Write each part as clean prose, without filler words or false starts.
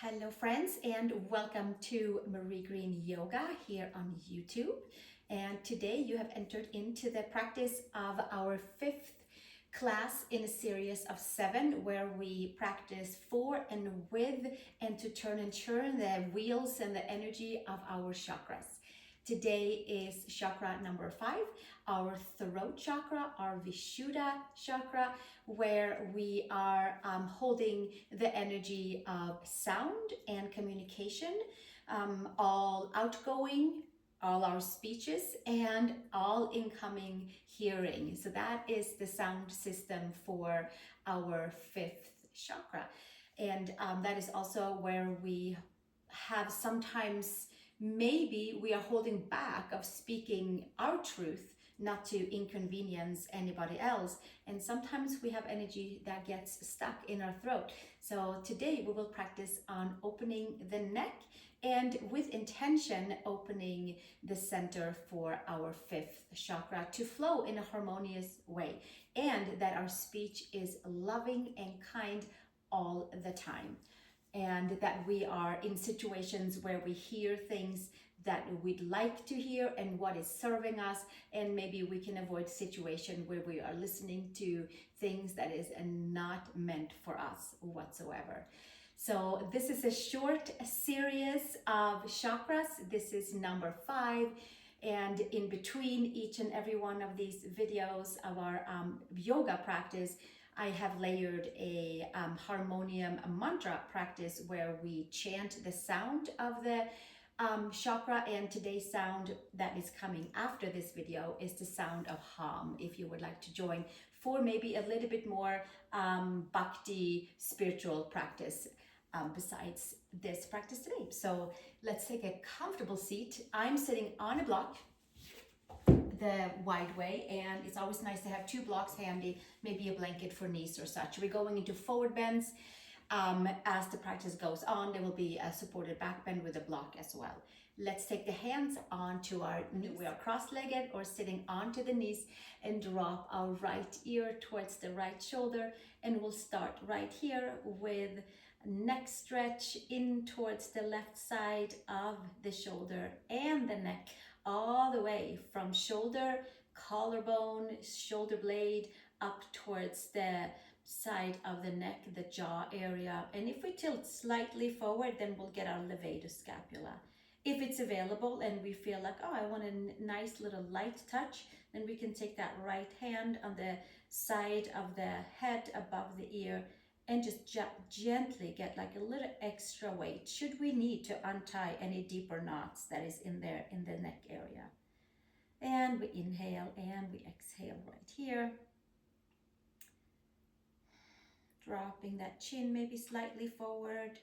Hello friends, and welcome to Marie Green Yoga here on YouTube. And today you have entered into the practice of our 5th class in a series of 7 where we practice for and with and to turn and churn the wheels and the energy of our chakras. Today is chakra number 5, our throat chakra, our Vishudda Chakra, where we are holding the energy of sound and communication, all outgoing, all our speeches, and all incoming hearing. So that is the sound system for our 5th chakra. And that is also where we have sometimes, maybe we are holding back of speaking our truth, not to inconvenience anybody else. And sometimes we have energy that gets stuck in our throat. So today we will practice on opening the neck and with intention opening the center for our 5th chakra to flow in a harmonious way, and that our speech is loving and kind all the time, and that we are in situations where we hear things that we'd like to hear and what is serving us, and maybe we can avoid situations where we are listening to things that is not meant for us whatsoever. So this is a short series of chakras. This is number 5. And in between each and every one of these videos of our yoga practice, I have layered a harmonium mantra practice where we chant the sound of the chakra, and today's sound that is coming after this video is the sound of hum, if you would like to join for maybe a little bit more bhakti spiritual practice besides this practice today. So let's take a comfortable seat. I'm sitting on a block the wide way, and it's always nice to have 2 blocks handy, maybe a blanket for knees or such. We're going into forward bends. As the practice goes on, there will be a supported back bend with a block as well. Let's take the hands onto our knees. We are cross-legged or sitting onto the knees, and drop our right ear towards the right shoulder, and we'll start right here with neck stretch in towards the left side of the shoulder and the neck, all the way from shoulder, collarbone, shoulder blade, up towards the side of the neck, the jaw area. And if we tilt slightly forward, then we'll get our levator scapula. If it's available and we feel like, oh, I want a nice little light touch, then we can take that right hand on the side of the head above the ear and just gently get like a little extra weight should we need to untie any deeper knots that is in there in the neck area. And we inhale and we exhale right here, dropping that chin maybe slightly forward,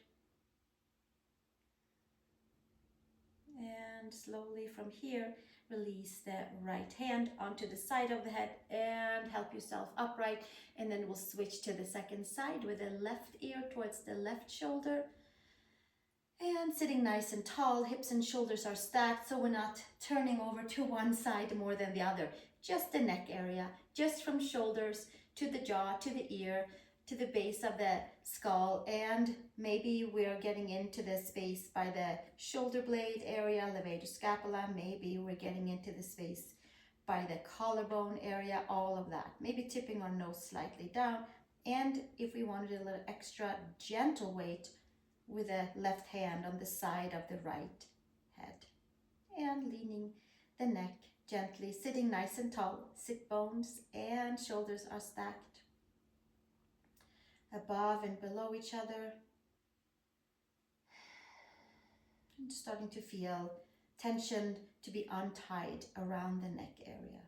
and slowly from here release the right hand onto the side of the head and help yourself upright. And then we'll switch to the second side with the left ear towards the left shoulder, and sitting nice and tall. Hips and shoulders are stacked, so we're not turning over to one side more than the other, just the neck area, just from shoulders to the jaw, to the ear, to the base of the skull. And maybe we're getting into the space by the shoulder blade area, levator scapula. Maybe we're getting into the space by the collarbone area, all of that. Maybe tipping our nose slightly down. And if we wanted a little extra gentle weight, with the left hand on the side of the right head, and leaning the neck gently, sitting nice and tall. Sit bones and shoulders are stacked above and below each other, and starting to feel tension to be untied around the neck area.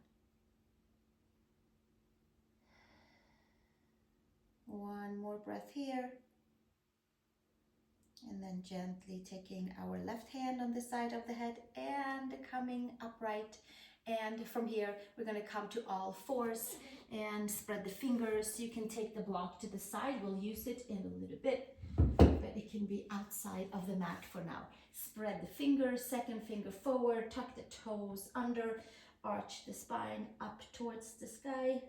One more breath here, and then gently taking our left hand on the side of the head and coming upright. And from here, we're going to come to all fours and spread the fingers. You can take the block to the side. We'll use it in a little bit, but it can be outside of the mat for now. Spread the fingers, second finger forward, tuck the toes under, arch the spine up towards the sky,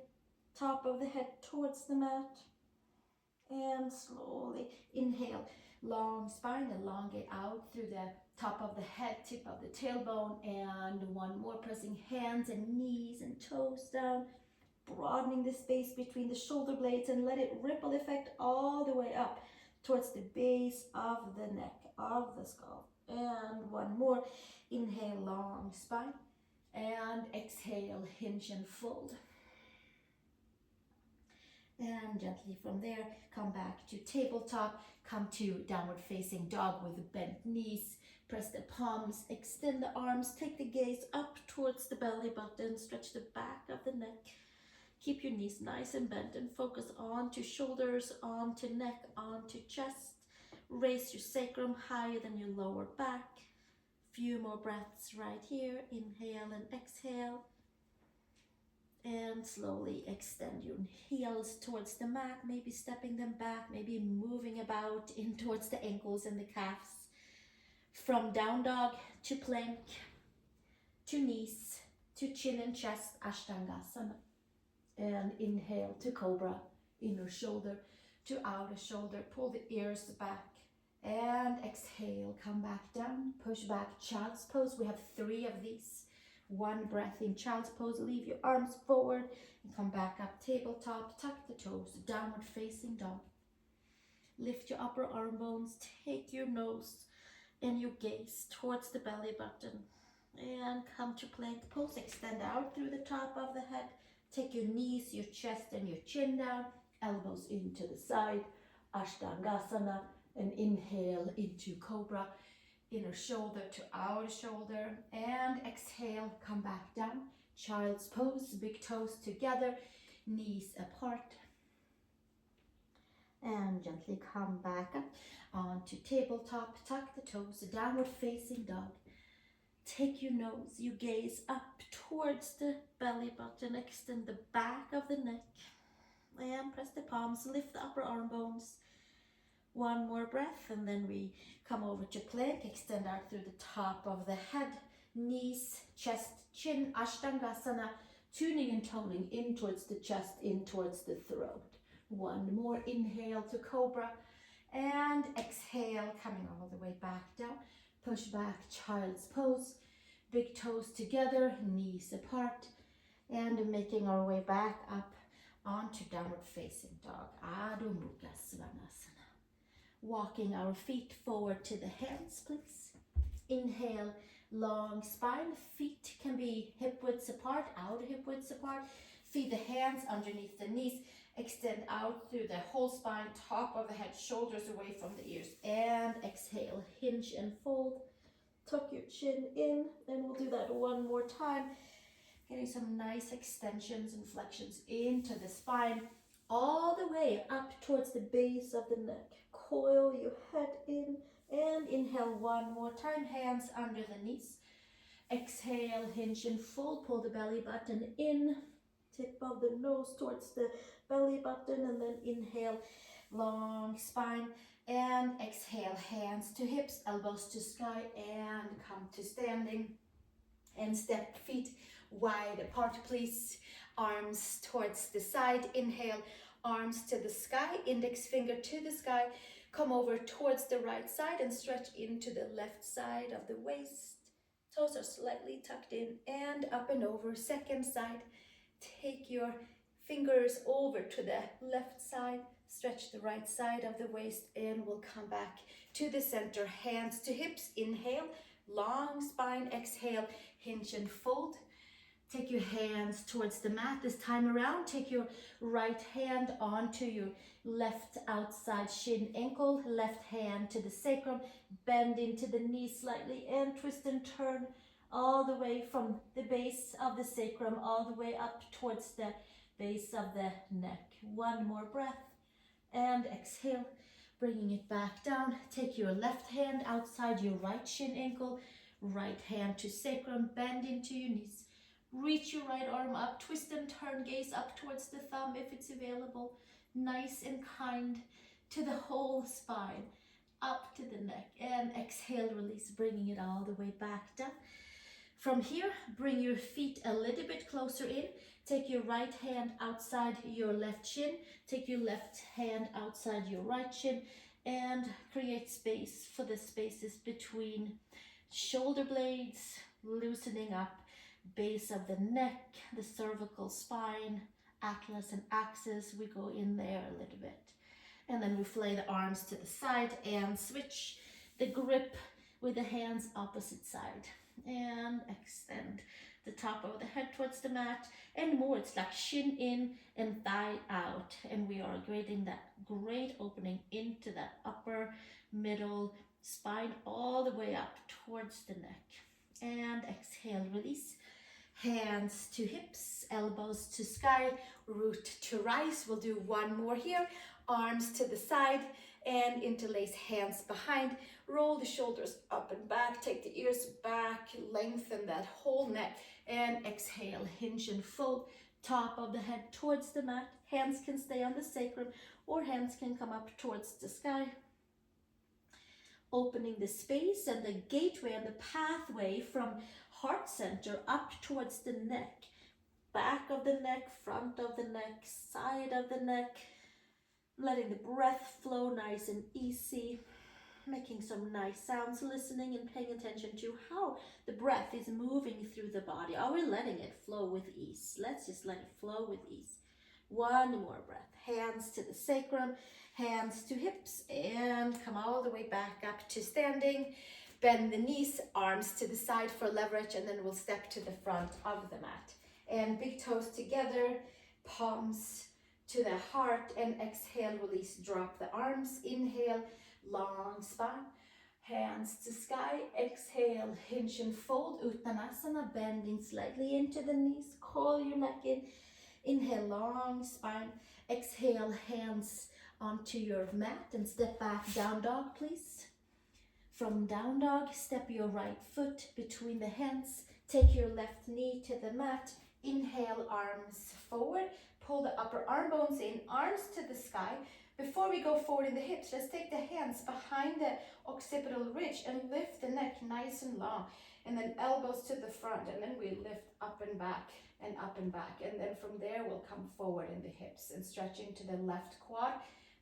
top of the head towards the mat. And slowly inhale, long spine, elongate out through the top of the head, tip of the tailbone, and one more, pressing hands and knees and toes down, broadening the space between the shoulder blades, and let it ripple effect all the way up towards the base of the neck, of the skull. And one more, inhale, long spine, and exhale, hinge and fold. And gently from there, come back to tabletop, come to downward facing dog with bent knees, press the palms, extend the arms, take the gaze up towards the belly button, stretch the back of the neck, keep your knees nice and bent and focus onto shoulders, onto neck, onto chest, raise your sacrum higher than your lower back. Few more breaths right here, inhale and exhale. And slowly extend your heels towards the mat, maybe stepping them back, maybe moving about in towards the ankles and the calves. From down dog to plank, to knees, to chin and chest, Ashtangasana. And inhale to cobra, inner shoulder to outer shoulder, pull the ears back. And exhale, come back down, push back, child's pose. We have 3 of these. 1 breath in child's pose, leave your arms forward and come back up, tabletop, tuck the toes, downward facing dog. Lift your upper arm bones, take your nose and your gaze towards the belly button and come to plank pose. Extend out through the top of the head, take your knees, your chest and your chin down, elbows into the side, Ashtangasana, and inhale into cobra. Inner shoulder to outer shoulder, and exhale, come back down, child's pose, big toes together, knees apart, and gently come back up onto tabletop, tuck the toes, downward facing dog. Take your nose, you gaze up towards the belly button, extend the back of the neck, and press the palms, lift the upper arm bones. 1 more breath, and then we come over to plank, extend out through the top of the head, knees, chest, chin, Ashtangasana, tuning and toning in towards the chest, in towards the throat. 1 more, inhale to cobra, and exhale, coming all the way back down, push back, child's pose, big toes together, knees apart, and making our way back up onto downward facing dog, Adho Mukha Svanasana. Walking our feet forward to the hands, please. Inhale, long spine. Feet can be hip widths apart, outer hip widths apart. Feed the hands underneath the knees. Extend out through the whole spine, top of the head, shoulders away from the ears. And exhale, hinge and fold. Tuck your chin in, and we'll do that 1 more time. Getting some nice extensions and flexions into the spine, all the way up towards the base of the neck. Coil your head in and inhale 1 more time, hands under the knees. Exhale, hinge and fold, pull the belly button in, tip of the nose towards the belly button, and then inhale, long spine, and exhale, hands to hips, elbows to sky, and come to standing. And step feet wide apart, please. Arms towards the side, inhale, arms to the sky, index finger to the sky. Come over towards the right side and stretch into the left side of the waist. Toes are slightly tucked in and up and over. Second side, take your fingers over to the left side, stretch the right side of the waist, and we'll come back to the center. Hands to hips, inhale, long spine, exhale, hinge and fold. Take your hands towards the mat. This time around, take your right hand onto your left outside shin ankle, left hand to the sacrum, bend into the knee slightly, and twist and turn all the way from the base of the sacrum all the way up towards the base of the neck. 1 more breath, and exhale, bringing it back down. Take your left hand outside your right shin ankle, right hand to sacrum, bend into your knees. Reach your right arm up, twist and turn, gaze up towards the thumb if it's available. Nice and kind to the whole spine, up to the neck. And exhale, release, bringing it all the way back down. From here, bring your feet a little bit closer in. Take your right hand outside your left shin. Take your left hand outside your right shin and create space for the spaces between shoulder blades, loosening up base of the neck, the cervical spine, atlas and axis. We go in there a little bit. And then we flay the arms to the side and switch the grip with the hands opposite side. And extend the top of the head towards the mat and more. It's like shin in and thigh out. And we are creating that great opening into that upper middle spine all the way up towards the neck. And exhale, release. Hands to hips, elbows to sky, root to rise. We'll do one more here. Arms to the side and interlace hands behind. Roll the shoulders up and back. Take the ears back. Lengthen that whole neck. And exhale, hinge and fold. Top of the head towards the mat. Hands can stay on the sacrum or hands can come up towards the sky. Opening the space and the gateway and the pathway from heart center up towards the neck. Back of the neck, front of the neck, side of the neck. Letting the breath flow nice and easy. Making some nice sounds, listening and paying attention to how the breath is moving through the body. Are we letting it flow with ease? Let's just let it flow with ease. One more breath. Hands to the sacrum, hands to hips, and come all the way back up to standing. Bend the knees, arms to the side for leverage, and then we'll step to the front of the mat. And big toes together, palms to the heart, and exhale, release, drop the arms. Inhale, long spine, hands to sky. Exhale, hinge and fold, Uttanasana, bending slightly into the knees. Coil your neck in. Inhale, long spine. Exhale, hands onto your mat and step back, down dog, please. From down dog, step your right foot between the hands. Take your left knee to the mat. Inhale, arms forward. Pull the upper arm bones in, arms to the sky. Before we go forward in the hips, let's take the hands behind the occipital ridge and lift the neck nice and long. And then elbows to the front, and then we lift up and back and up and back. And then from there, we'll come forward in the hips and stretching to the left quad,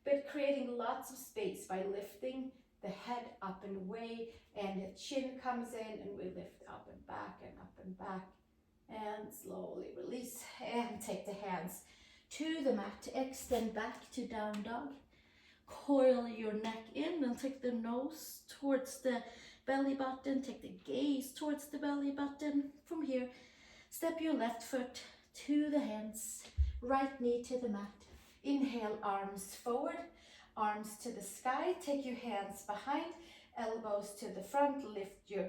but creating lots of space by lifting the head up and away, and the chin comes in, and we lift up and back and up and back. And slowly release and take the hands to the mat. Extend back to down dog. Coil your neck in and take the nose towards the belly button. Take the gaze towards the belly button. From here, step your left foot to the hands. Right knee to the mat. Inhale, arms forward. Arms to the sky. Take your hands behind. Elbows to the front. Lift your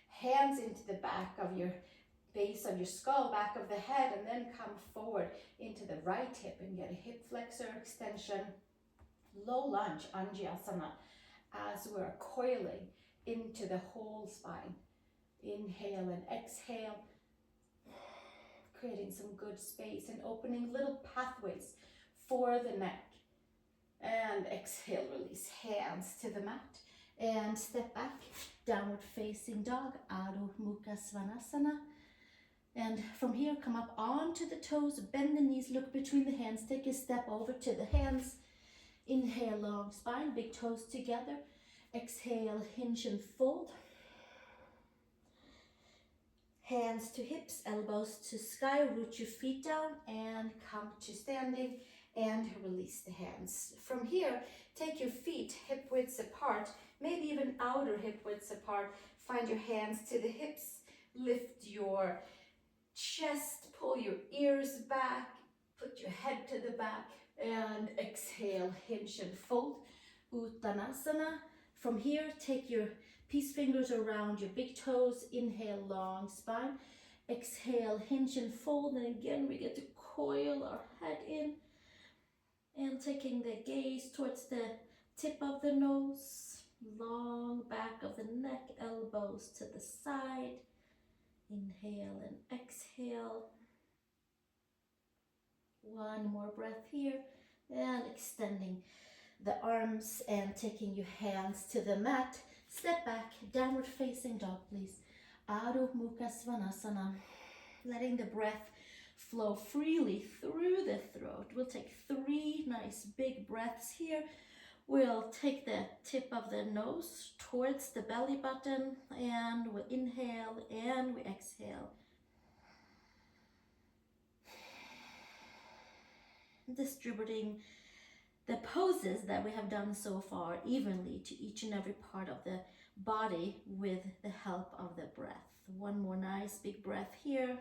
hands into the back of your base of your skull, back of the head, and then come forward into the right hip and get a hip flexor extension. Low lunge, Anjasana, as we're coiling into the whole spine. Inhale and exhale, creating some good space and opening little pathways for the neck. And exhale, release, hands to the mat and step back, downward facing dog, Adho Mukha Svanasana. And from here, come up onto the toes, bend the knees, look between the hands, take a step over to the hands. Inhale, long spine, big toes together. Exhale, hinge and fold. Hands to hips, elbows to sky, root your feet down and come to standing and release the hands. From here, take your feet hip widths apart, maybe even outer hip widths apart. Find your hands to the hips, lift your chest, pull your ears back, put your head to the back, and exhale, hinge and fold, Uttanasana. From here, take your peace fingers around your big toes, inhale, long spine, exhale, hinge and fold, and again we get to coil our head in, and taking the gaze towards the tip of the nose, long back of the neck, elbows to the side. Inhale and exhale. One more breath here and extending the arms and taking your hands to the mat. Step back, downward facing dog, please. Adho Mukha Svanasana. Letting the breath flow freely through the throat. We'll take 3 nice big breaths here. We'll take the tip of the nose towards the belly button, and we'll inhale and we exhale. Distributing the poses that we have done so far evenly to each and every part of the body with the help of the breath. One more nice big breath here.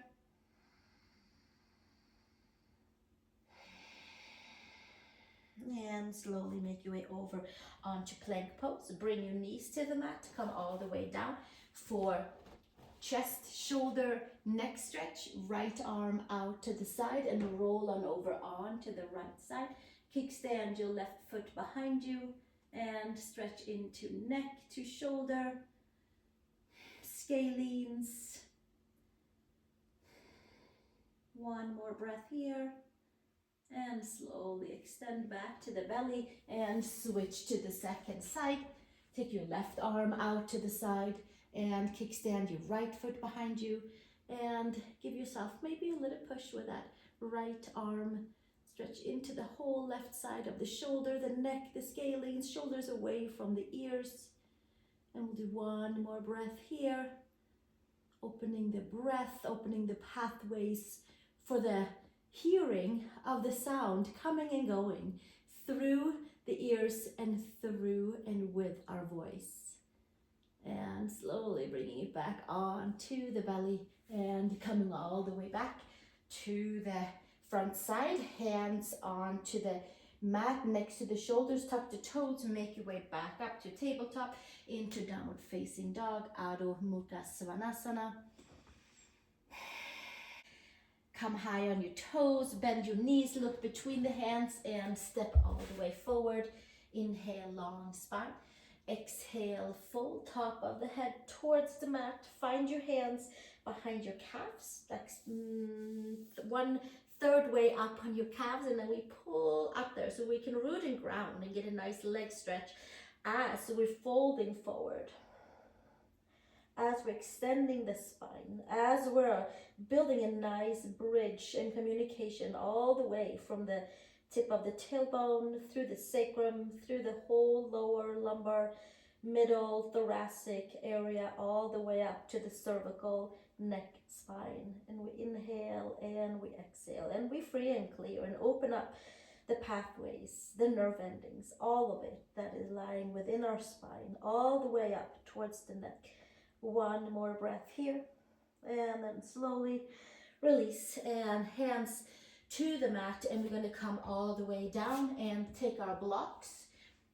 And slowly make your way over onto plank pose. Bring your knees to the mat, come all the way down for chest, shoulder, neck stretch. Right arm out to the side and roll on over onto the right side. Kickstand your left foot behind you and stretch into neck to shoulder. Scalenes. One more breath here. And slowly extend back to the belly and switch to the second side. Take your left arm out to the side and kickstand your right foot behind you. And give yourself maybe a little push with that right arm. Stretch into the whole left side of the shoulder, the neck, the scalenes, shoulders away from the ears. And we'll do one more breath here. Opening the breath, opening the pathways for the hearing of the sound coming and going through the ears and through and with our voice. And slowly bringing it back onto the belly and coming all the way back to the front side. Hands onto the mat next to the shoulders, tuck the toes, make your way back up to tabletop into downward facing dog, Adho Mukha Svanasana. Come high on your toes, bend your knees, look between the hands and step all the way forward. Inhale, long spine. Exhale, full top of the head towards the mat. Find your hands behind your calves, like 1/3 way up on your calves, and then we pull up there so we can root and ground and get a nice leg stretch as we're folding forward. As we're extending the spine, as we're building a nice bridge and communication all the way from the tip of the tailbone, through the sacrum, through the whole lower lumbar, middle, thoracic area, all the way up to the cervical, neck, spine. And we inhale and we exhale and we free and clear and open up the pathways, the nerve endings, all of it that is lying within our spine, all the way up towards the neck. One more breath here, and then slowly release, and hands to the mat, and we're going to come all the way down and take our blocks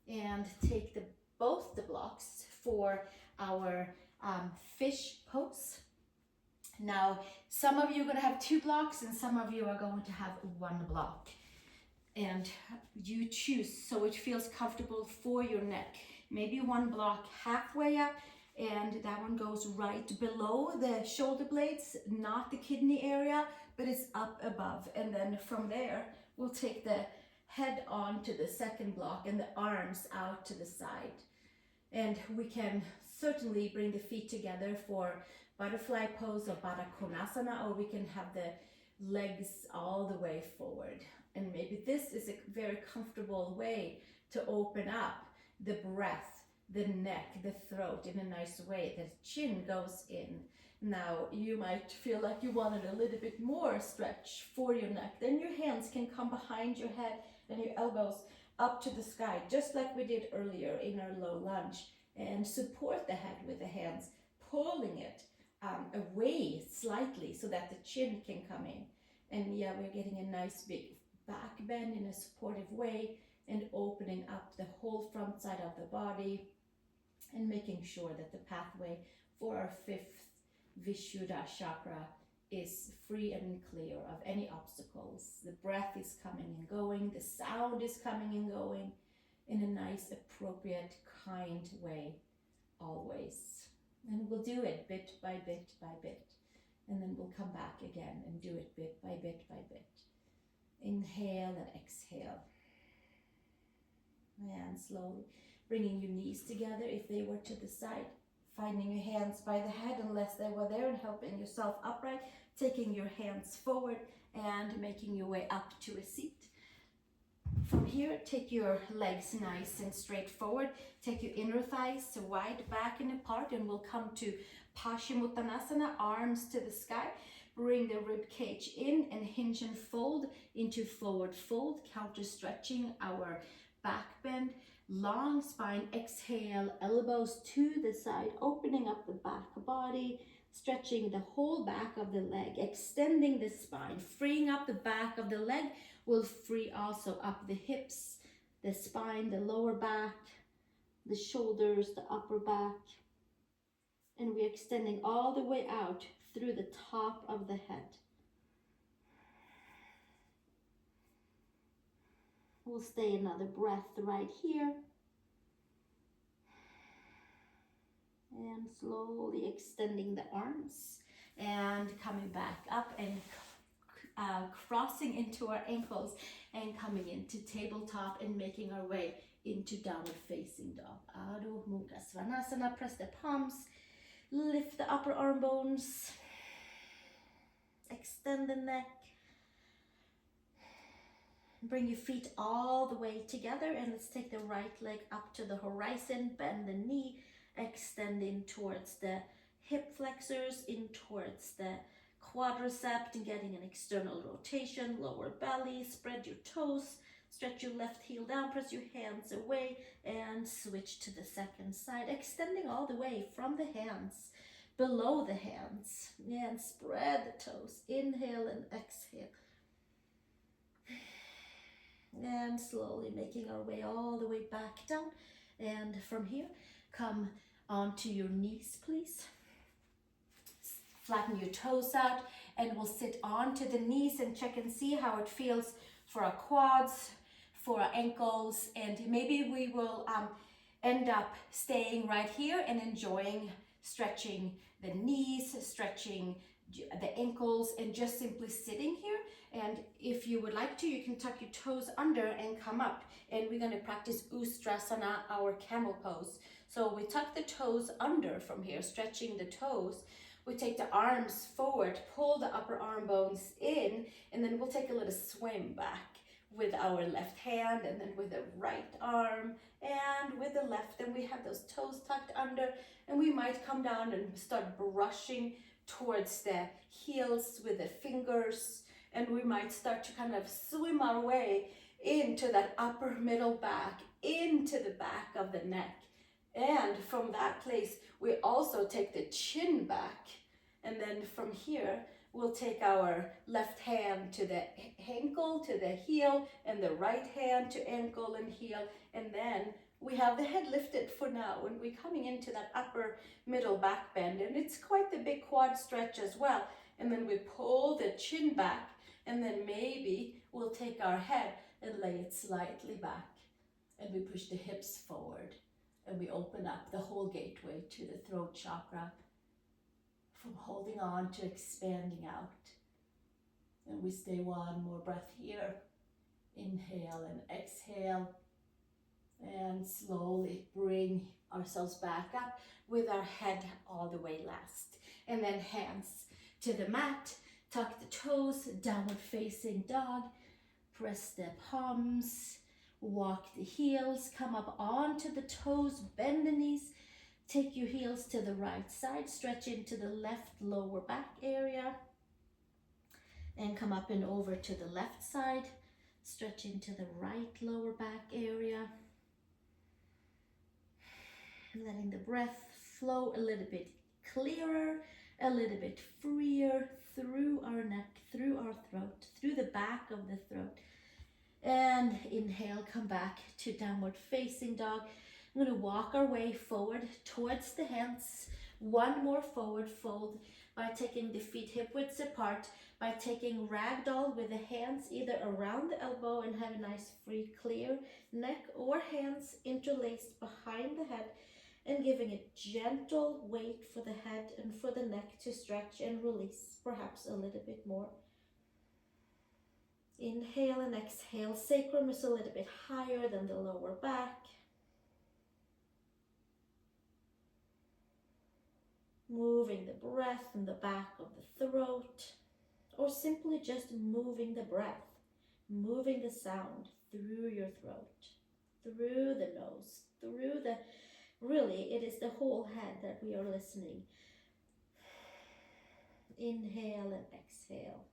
and take both the blocks for our fish pose. Now, some of you are going to have 2 blocks and some of you are going to have 1 block, and you choose so it feels comfortable for your neck. Maybe 1 block halfway up, and that one goes right below the shoulder blades, not the kidney area, but it's up above. And then from there, we'll take the head on to the second block and the arms out to the side. And we can certainly bring the feet together for butterfly pose or Baddha Konasana, or we can have the legs all the way forward. And maybe this is a very comfortable way to open up the breath, the neck, the throat in a nice way. The chin goes in. Now you might feel like you wanted a little bit more stretch for your neck. Then your hands can come behind your head and your elbows up to the sky, just like we did earlier in our low lunge, and support the head with the hands, pulling it away slightly so that the chin can come in. And yeah, we're getting a nice big back bend in a supportive way and opening up the whole front side of the body, and making sure that the pathway for our 5th Vishudda Chakra is free and clear of any obstacles. The breath is coming and going, the sound is coming and going in a nice, appropriate, kind way, always. And we'll do it bit by bit by bit. And then we'll come back again and do it bit by bit by bit. Inhale and exhale. And slowly bringing your knees together if they were to the side. Finding your hands by the head unless they were there and helping yourself upright. Taking your hands forward and making your way up to a seat. From here, take your legs nice and straight forward. Take your inner thighs wide back and apart, and we'll come to Paschimottanasana, arms to the sky. Bring the rib cage in and hinge and fold into forward fold, counter stretching our back bend. Long spine, exhale, elbows to the side, opening up the back body, stretching the whole back of the leg, extending the spine, freeing up the back of the leg. Will free also up the hips, the spine, the lower back, the shoulders, the upper back. And we're extending all the way out through the top of the head. We'll stay another breath right here. And slowly extending the arms and coming back up and crossing into our ankles and coming into tabletop and making our way into downward facing dog. Adho Mukha Svanasana. Press the palms, lift the upper arm bones, extend the neck. Bring your feet all the way together and let's take the right leg up to the horizon, bend the knee, extend in towards the hip flexors, in towards the quadricep, and getting an external rotation, lower belly, spread your toes, stretch your left heel down, press your hands away and switch to the second side, extending all the way from the hands, below the hands, and spread the toes, inhale and exhale. And slowly making our way all the way back down, and from here, come onto your knees, please. Flatten your toes out and we'll sit onto the knees and check and see how it feels for our quads, for our ankles, and maybe we will end up staying right here and enjoying stretching the knees, stretching the ankles, and just simply sitting here. And if you would like to, you can tuck your toes under and come up, and we're going to practice Ustrasana, our camel pose. So we tuck the toes under from here, stretching the toes. We take the arms forward, pull the upper arm bones in, and then we'll take a little swim back with our left hand, and then with the right arm, and with the left, and we have those toes tucked under, and we might come down and start brushing towards the heels with the fingers, and we might start to kind of swim our way into that upper middle back, into the back of the neck. And from that place, we also take the chin back. And then from here, we'll take our left hand to the ankle, to the heel, and the right hand to ankle and heel. And then we have the head lifted for now, and we're coming into that upper middle back bend. And it's quite the big quad stretch as well. And then we pull the chin back, and then maybe we'll take our head and lay it slightly back. And we push the hips forward. And we open up the whole gateway to the throat chakra, from holding on to expanding out. And we stay one more breath here. Inhale and exhale. And slowly bring ourselves back up with our head all the way last. And then hands to the mat, tuck the toes, downward facing dog. Press the palms. Walk the heels, come up onto the toes, bend the knees, take your heels to the right side, stretch into the left lower back area, and come up and over to the left side, stretch into the right lower back area, letting the breath flow a little bit clearer, a little bit freer through our neck, through our throat, through the back of the throat. And inhale, come back to downward facing dog. I'm going to walk our way forward towards the hands. One more forward fold by taking the feet hip widths apart, by taking ragdoll with the hands either around the elbow and have a nice free clear neck, or hands interlaced behind the head, and giving a gentle weight for the head and for the neck to stretch and release perhaps a little bit more. Inhale and exhale. Sacrum is a little bit higher than the lower back. moving the breath in the back of the throat, or simply just moving the breath, moving the sound through your throat, through the nose, through the, really, it is the whole head that we are listening. Inhale and exhale.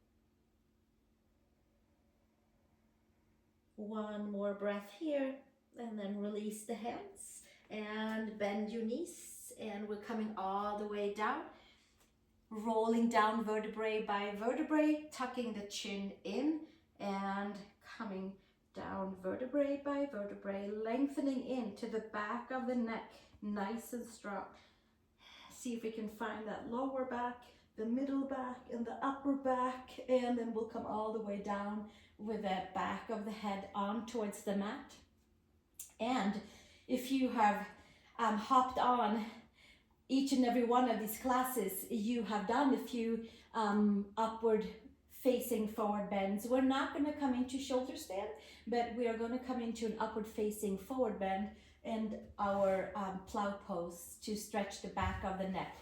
One more breath here, and then release the hands and bend your knees, and we're coming all the way down, rolling down vertebrae by vertebrae, tucking the chin in and coming down vertebrae by vertebrae, lengthening into the back of the neck, nice and strong. See if we can find that lower back, the middle back, and the upper back, and then we'll come all the way down with the back of the head on towards the mat. And if you have hopped on each and every one of these classes, you have done a few upward facing forward bends. We're not going to come into shoulder stand, but we are going to come into an upward facing forward bend and our plow pose to stretch the back of the neck.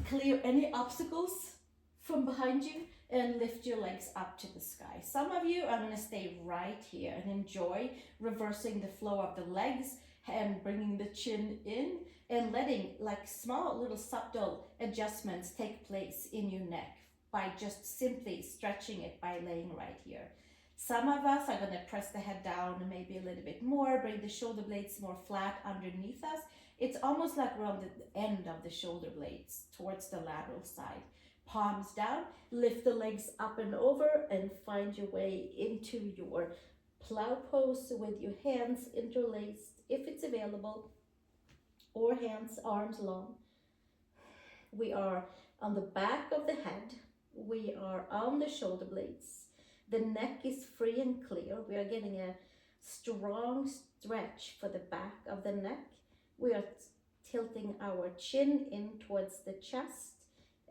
Clear any obstacles from behind you and lift your legs up to the sky. Some of you are going to stay right here and enjoy reversing the flow of the legs and bringing the chin in and letting like small little subtle adjustments take place in your neck by just simply stretching it by laying right here. Some of us are going to press the head down maybe a little bit more, bring the shoulder blades more flat underneath us. It's almost like we're on the end of the shoulder blades towards the lateral side. Palms down, lift the legs up and over and find your way into your plow pose with your hands interlaced if it's available, or hands, arms long. We are on the back of the head. We are on the shoulder blades. The neck is free and clear. We are getting a strong stretch for the back of the neck. We are tilting our chin in towards the chest,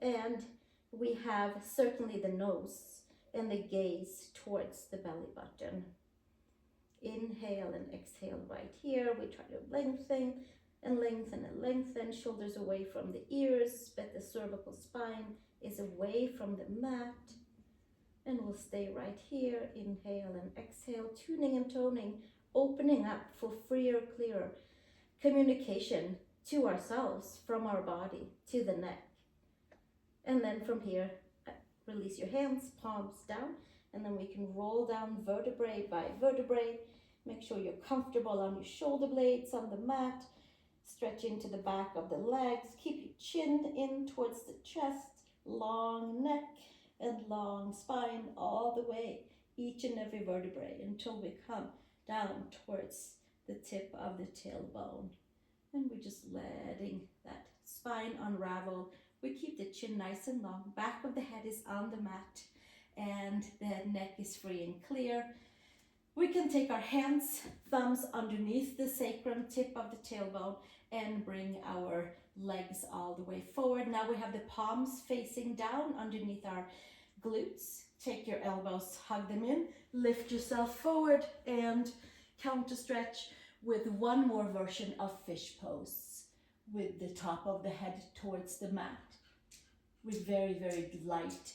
and we have certainly the nose and the gaze towards the belly button. Inhale and exhale right here. We try to lengthen and lengthen and lengthen, shoulders away from the ears, but the cervical spine is away from the mat. And we'll stay right here. Inhale and exhale, tuning and toning, opening up for freer, clearer communication to ourselves from our body to the neck. And then from here, release your hands, palms down, and then we can roll down vertebrae by vertebrae. Make sure you're comfortable on your shoulder blades on the mat. Stretch into the back of the legs. Keep your chin in towards the chest. Long neck and long spine all the way, each and every vertebrae, until we come down towards the tip of the tailbone. And we're just letting that spine unravel. We keep the chin nice and long. Back of the head is on the mat and the neck is free and clear. We can take our hands, thumbs underneath the sacrum, tip of the tailbone, and bring our legs all the way forward. Now we have the palms facing down underneath our glutes. Take your elbows, hug them in, lift yourself forward, and counter stretch with one more version of fish pose with the top of the head towards the mat with very, very light,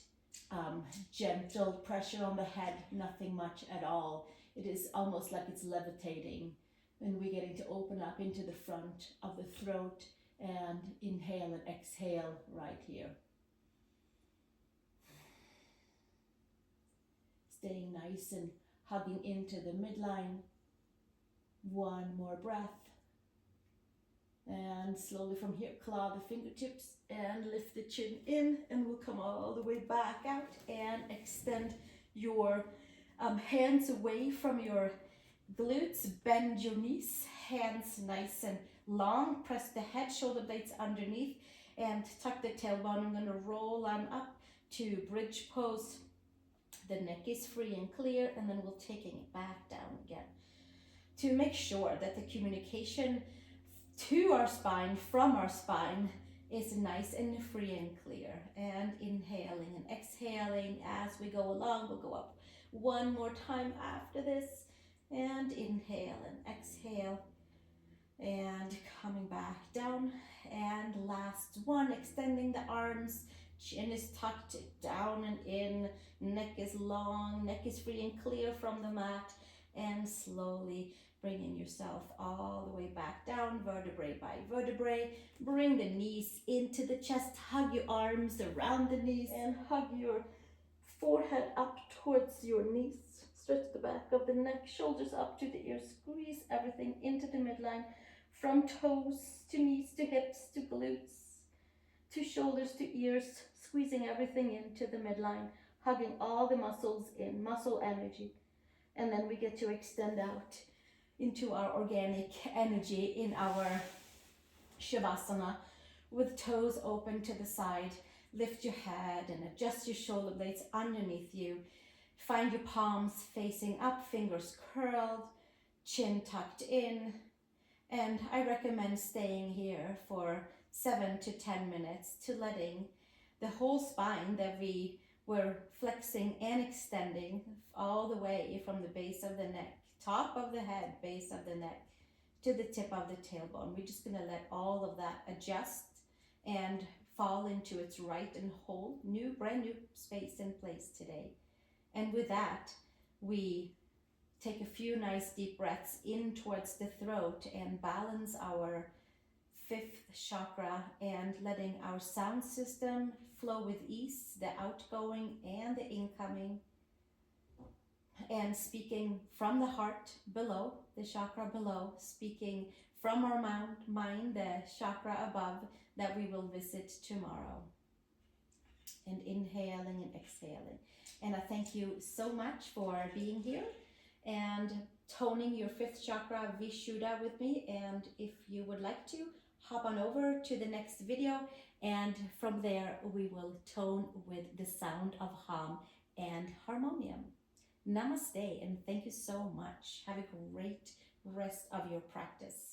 gentle pressure on the head, nothing much at all. It is almost like it's levitating, and we're getting to open up into the front of the throat and inhale and exhale right here. Staying nice and hugging into the midline. One more breath. And slowly from here, claw the fingertips and lift the chin in, and we'll come all the way back out and extend your hands away from your glutes. Bend your knees, hands nice and long. Press the head, shoulder blades underneath, and tuck the tailbone. I'm going to roll on up to bridge pose. The neck is free and clear, and then we're taking it back down again to make sure that the communication to our spine, from our spine, is nice and free and clear. And inhaling and exhaling as we go along. We'll go up one more time after this, and inhale and exhale, and coming back down and last one, extending the arms. Chin is tucked down and in. Neck is long. Neck is free and clear from the mat. And slowly bringing yourself all the way back down, vertebrae by vertebrae. Bring the knees into the chest. Hug your arms around the knees and hug your forehead up towards your knees. Stretch the back of the neck, shoulders up to the ears. Squeeze everything into the midline, from toes to knees to hips to glutes to shoulders to ears. Squeezing everything into the midline, hugging all the muscles in, muscle energy. And then we get to extend out into our organic energy in our Shavasana, with toes open to the side. Lift your head and adjust your shoulder blades underneath you. Find your palms facing up, fingers curled, chin tucked in. And I recommend staying here for 7 to 10 minutes to letting the whole spine that we were flexing and extending all the way from the base of the neck, top of the head, base of the neck, to the tip of the tailbone. We're just going to let all of that adjust and fall into its right and whole, brand new space and place today. And with that, we take a few nice deep breaths in towards the throat and balance our 5th chakra, and letting our sound system flow with ease, the outgoing and the incoming. And speaking from the heart below, the chakra below, speaking from our mind, the chakra above, that we will visit tomorrow. And inhaling and exhaling. And I thank you so much for being here and toning your 5th chakra, Vishuddha, with me. And if you would like to, hop on over to the next video, and from there we will tone with the sound of hum and harmonium. Namaste, and thank you so much. Have a great rest of your practice.